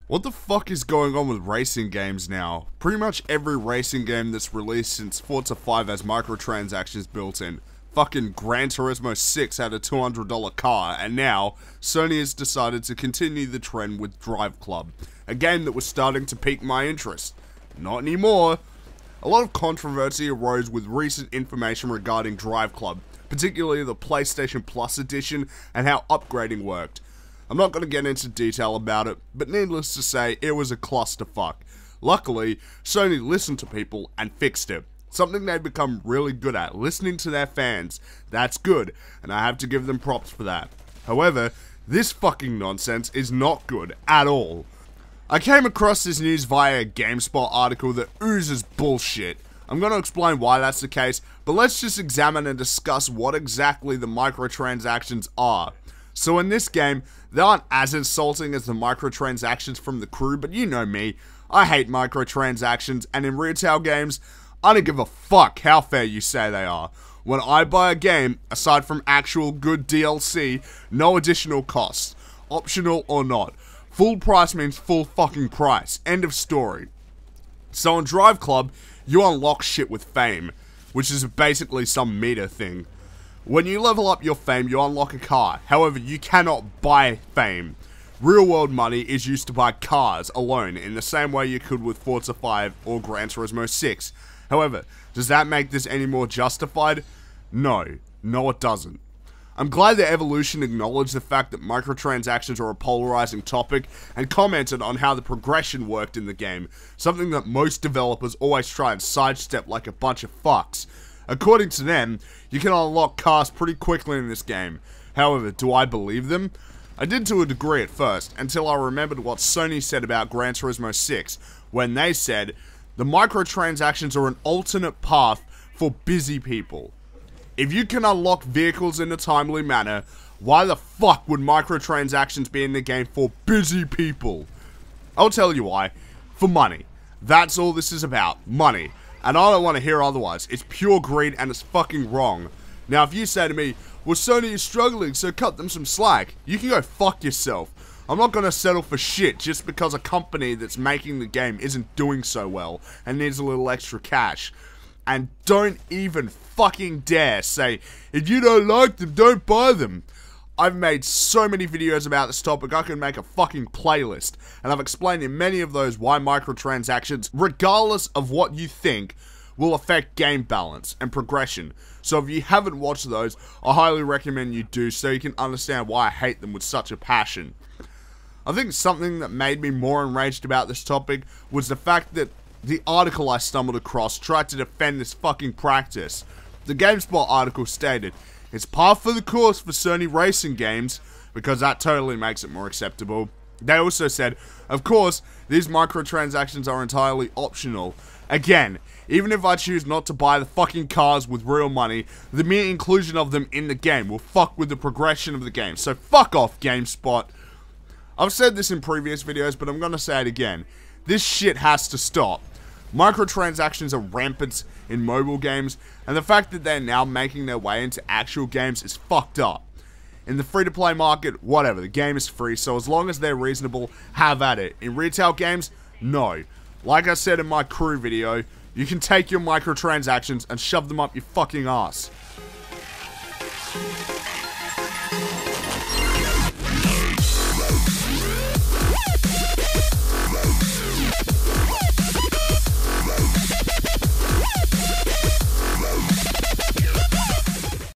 What the fuck is going on with racing games now? Pretty much every racing game that's released since Forza 5 has microtransactions built in. Fucking Gran Turismo 6 had a $200 car, and now Sony has decided to continue the trend with Driveclub, a game that was starting to pique my interest. Not anymore. A lot of controversy arose with recent information regarding Driveclub, particularly the PlayStation Plus edition and how upgrading worked. I'm not going to get into detail about it, but needless to say, it was a clusterfuck. Luckily, Sony listened to people and fixed it. Something they'd become really good at, listening to their fans. That's good, and I have to give them props for that. However, this fucking nonsense is not good at all. I came across this news via a GameSpot article that oozes bullshit. I'm going to explain why that's the case, but let's just examine and discuss what exactly the microtransactions are. So in this game, they aren't as insulting as the microtransactions from the crew, but you know me, I hate microtransactions, and in retail games, I don't give a fuck how fair you say they are. When I buy a game, aside from actual good DLC, no additional costs, optional or not. Full price means full fucking price, end of story. So in Driveclub, you unlock shit with fame, which is basically some meta thing. When you level up your fame, you unlock a car. However, you cannot buy fame. Real world money is used to buy cars alone, in the same way you could with Forza 5 or Gran Turismo 6. However, does that make this any more justified? No. No, it doesn't. I'm glad that Evolution acknowledged the fact that microtransactions are a polarizing topic and commented on how the progression worked in the game, something that most developers always try and sidestep like a bunch of fucks. According to them, you can unlock cars pretty quickly in this game. However, do I believe them? I did to a degree at first, until I remembered what Sony said about Gran Turismo 6, when they said, the microtransactions are an alternate path for busy people. If you can unlock vehicles in a timely manner, why the fuck would microtransactions be in the game for busy people? I'll tell you why. For money. That's all this is about. Money. And I don't want to hear otherwise. It's pure greed and it's fucking wrong. Now if you say to me, well Sony is struggling so cut them some slack, you can go fuck yourself. I'm not going to settle for shit just because a company that's making the game isn't doing so well and needs a little extra cash. And don't even fucking dare say, if you don't like them, don't buy them. I've made so many videos about this topic, I can make a fucking playlist. And I've explained in many of those why microtransactions, regardless of what you think, will affect game balance and progression. So if you haven't watched those, I highly recommend you do so you can understand why I hate them with such a passion. I think something that made me more enraged about this topic was the fact that the article I stumbled across tried to defend this fucking practice. The GameSpot article stated, it's par for the course for Sony racing games, because that totally makes it more acceptable. They also said, of course, these microtransactions are entirely optional. Again, even if I choose not to buy the fucking cars with real money, the mere inclusion of them in the game will fuck with the progression of the game. So fuck off, GameSpot. I've said this in previous videos, but I'm gonna say it again. This shit has to stop. Microtransactions are rampant in mobile games, and the fact that they're now making their way into actual games is fucked up. In the free-to-play market, whatever, the game is free, so as long as they're reasonable, have at it. In retail games, no. Like I said in my crew video, you can take your microtransactions and shove them up your fucking ass.